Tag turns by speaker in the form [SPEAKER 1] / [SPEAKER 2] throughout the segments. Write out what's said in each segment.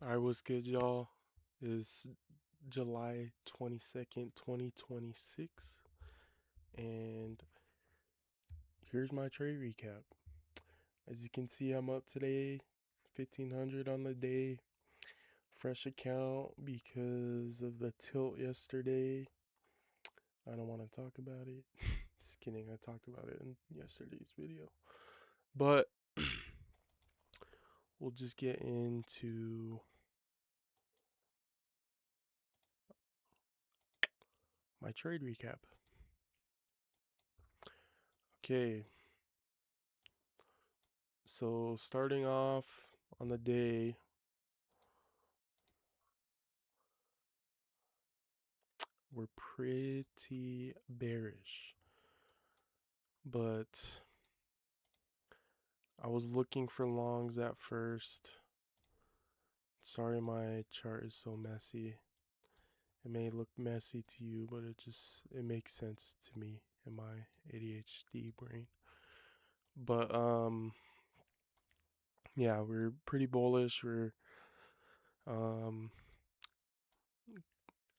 [SPEAKER 1] Alright, what's good, y'all? It's July 22nd, 2026, and here's my trade recap. As you can see, I'm up today, 1500 on the day. Fresh account because of the tilt yesterday. I don't want to talk about it. Just kidding, I talked about it in yesterday's video. But we'll just get into my trade recap. Okay, so starting off on the day, we're pretty bearish, but I was looking for longs at first. Sorry my chart is so messy. It may look messy to you, but it makes sense to me in my ADHD brain. But yeah, we're pretty bullish. We're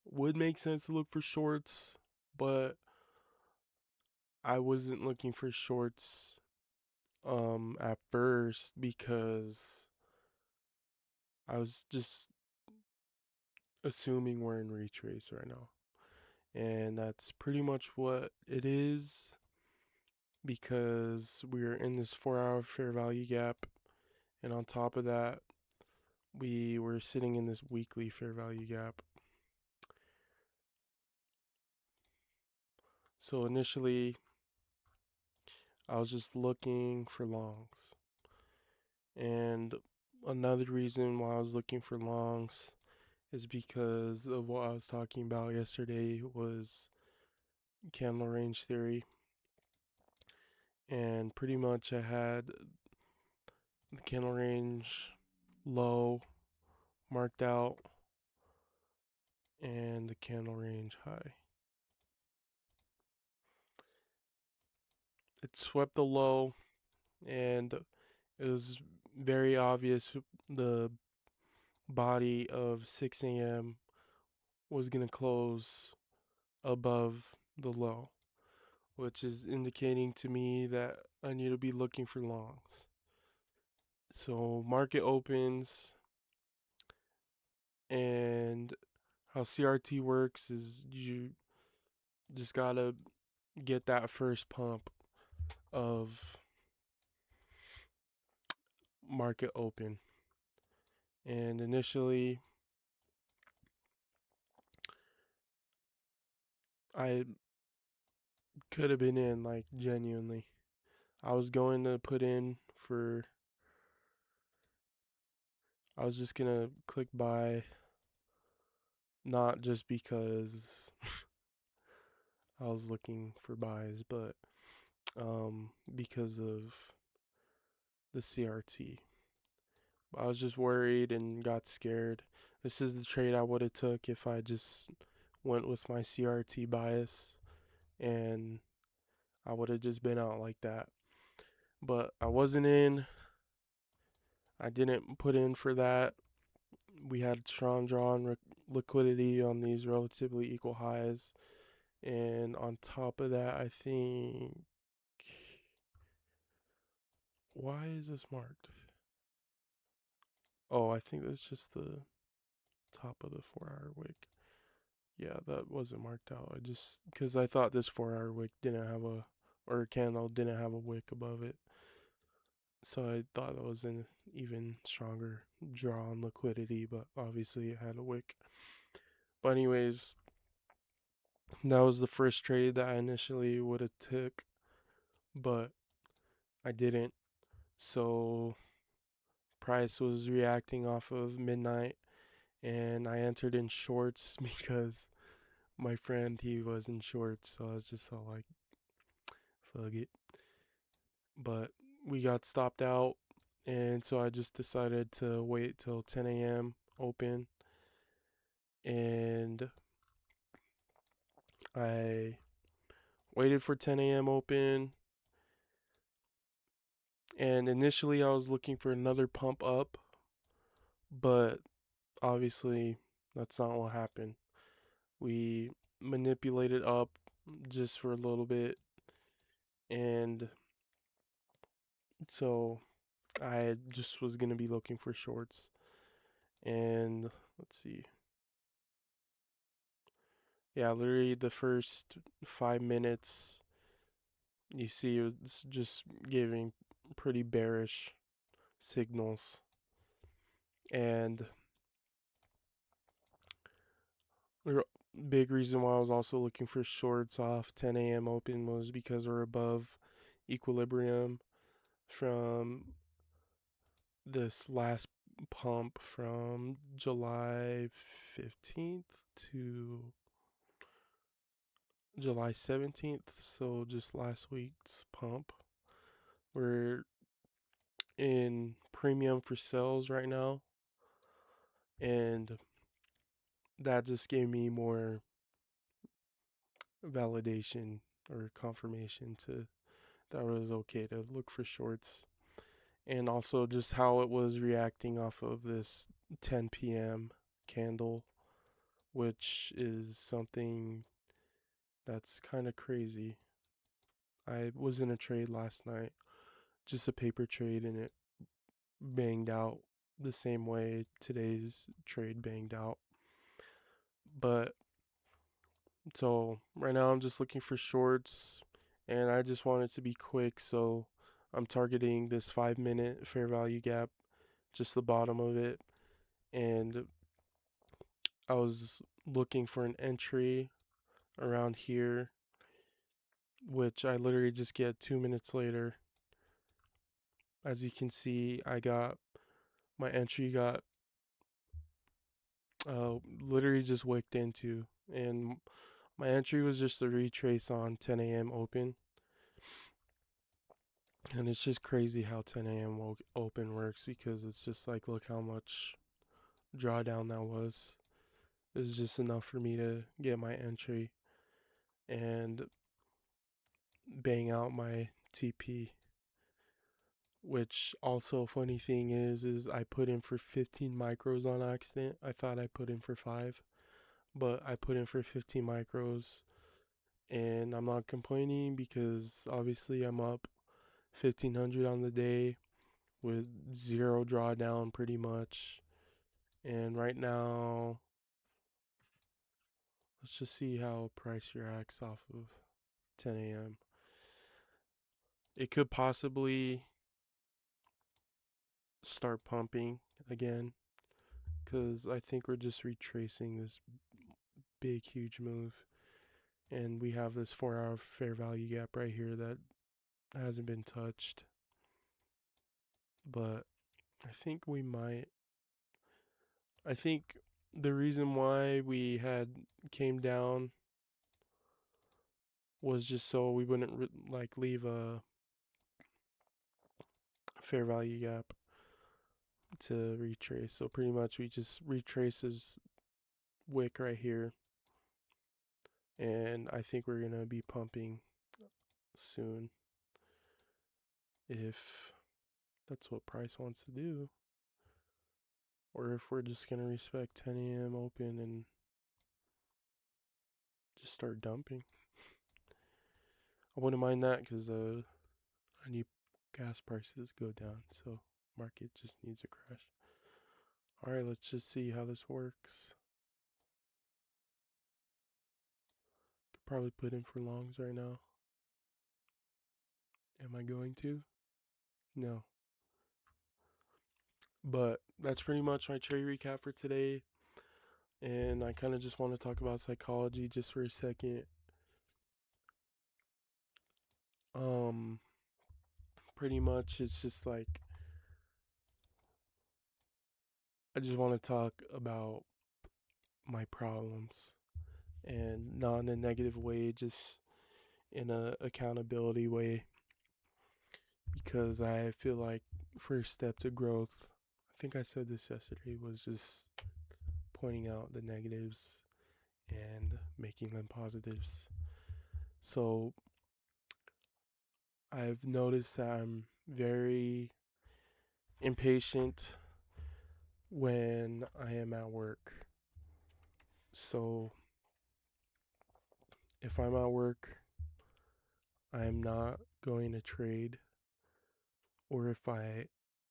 [SPEAKER 1] would make sense to look for shorts, but I wasn't looking for shorts at first because I was just assuming we're in retrace right now. And that's pretty much what it is, because we're in this 4-hour fair value gap. And on top of that, we were sitting in this weekly fair value gap. So initially, I was just looking for longs. And another reason why I was looking for longs is because of what I was talking about yesterday was candle range theory. And pretty much I had the candle range low marked out and the candle range high. It swept the low, and it was very obvious the body of 6 a.m. was going to close above the low, which is indicating to me that I need to be looking for longs. So market opens, and how CRT works is you just gotta get that first pump of market open. And initially, I could have been in, like, genuinely. I was going to put in for, I was just gonna click buy, not just because I was looking for buys, but because of the CRT. I was just worried and got scared. This is the trade I would have took if I just went with my CRT bias, and I would have just been out like that. But I wasn't in. I didn't put in for that. We had strong draw and liquidity on these relatively equal highs. And on top of that, I think. Why is this marked? Oh, I think that's just the top of the 4-hour wick. Yeah, that wasn't marked out. I just, because I thought this 4-hour wick didn't have or candle didn't have a wick above it. So I thought it was an even stronger draw on liquidity, but obviously it had a wick. But anyways, that was the first trade that I initially would have took, but I didn't. So price was reacting off of midnight, and I entered in shorts because my friend, he was in shorts, so I was just all like, fuck it. But we got stopped out, and so I just decided to wait till 10 a.m. open, and I waited for 10 a.m. open. And initially I was looking for another pump up, but obviously that's not what happened. We manipulated up just for a little bit, and so I just was gonna be looking for shorts. And let's see. Yeah, literally the first 5 minutes, you see it's just giving pretty bearish signals. And the big reason why I was also looking for shorts off 10 a.m. open was because we're above equilibrium from this last pump from July 15th to July 17th. So just last week's pump. We're in premium for sales right now, and that just gave me more validation or confirmation to that it was okay to look for shorts. And also just how it was reacting off of this 10 p.m. candle, which is something that's kind of crazy. I was in a trade last night, just a paper trade, and it banged out the same way today's trade banged out. But so right now I'm just looking for shorts, and I just want it to be quick, so I'm targeting this 5 minute fair value gap, just the bottom of it. And I was looking for an entry around here, which I literally just get 2 minutes later. As you can see, I got my entry got literally just wicked into, and my entry was just a retrace on 10 a.m. open. And it's just crazy how 10 a.m. open works, because it's just like, look how much drawdown that was. It was just enough for me to get my entry and bang out my TP. Which also funny thing is I put in for 15 micros on accident. I thought I put in for 5, but I put in for 15 micros, and I'm not complaining because obviously I'm up 1500 on the day with zero drawdown pretty much. And right now, let's just see how price reacts off of 10 a.m. It could possibly start pumping again, because I think we're just retracing this big, huge move. And we have this 4 hour fair value gap right here that hasn't been touched. But I think we might. I think the reason why we had came down was just so we wouldn't leave a fair value gap to retrace. So pretty much we just retrace his wick right here, and I think we're gonna be pumping soon if that's what price wants to do, or if we're just gonna respect 10 a.m. open and just start dumping. I wouldn't mind that, because I need gas prices to go down, so market just needs a crash. All right, let's just see how this works. Could probably put in for longs right now. Am I going to? No. But that's pretty much my trade recap for today. And I kind of just want to talk about psychology just for a second. Pretty much it's just like, I just want to talk about my problems, and not in a negative way, just in a accountability way, because I feel like first step to growth, I think I said this yesterday, was just pointing out the negatives and making them positives. So I've noticed that I'm very impatient when I am at work. So if I'm at work, I am not going to trade. Or if I,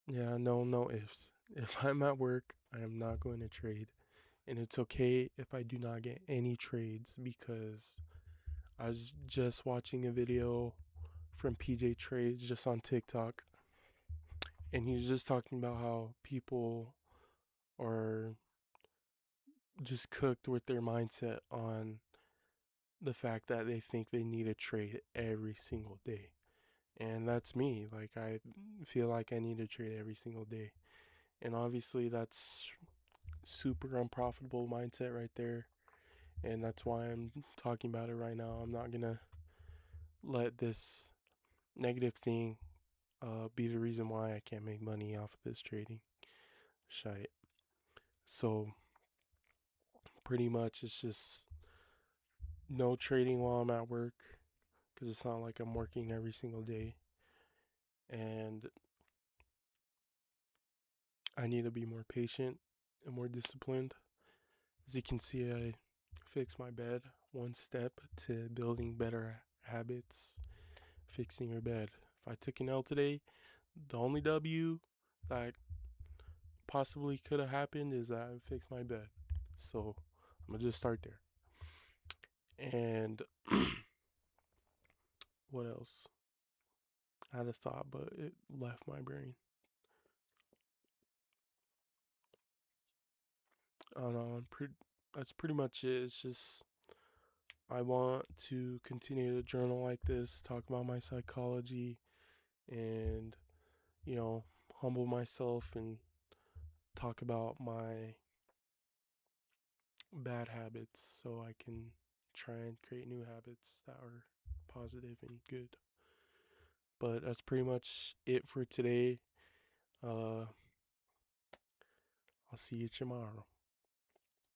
[SPEAKER 1] yeah, no ifs. If I'm at work, I am not going to trade. And it's okay if I do not get any trades, because I was just watching a video from PJ Trades just on TikTok, and he was just talking about how people are just cooked with their mindset on the fact that they think they need a trade every single day. And that's me. Like, I feel like I need to trade every single day. And obviously, that's super unprofitable mindset right there. And that's why I'm talking about it right now. I'm not going to let this negative thing be the reason why I can't make money off of this trading shite. So, pretty much, it's just no trading while I'm at work, because it's not like I'm working every single day. And I need to be more patient and more disciplined. As you can see, I fixed my bed. One step to building better habits: fixing your bed. If I took an L today, the only W that possibly could have happened is that I fixed my bed. So I'm gonna just start there. And what else? I had a thought, but it left my brain. I don't know. That's pretty much it. It's just I want to continue to journal like this, talk about my psychology, and you know, humble myself and talk about my bad habits so I can try and create new habits that are positive and good. But that's pretty much it for today. I'll see you tomorrow.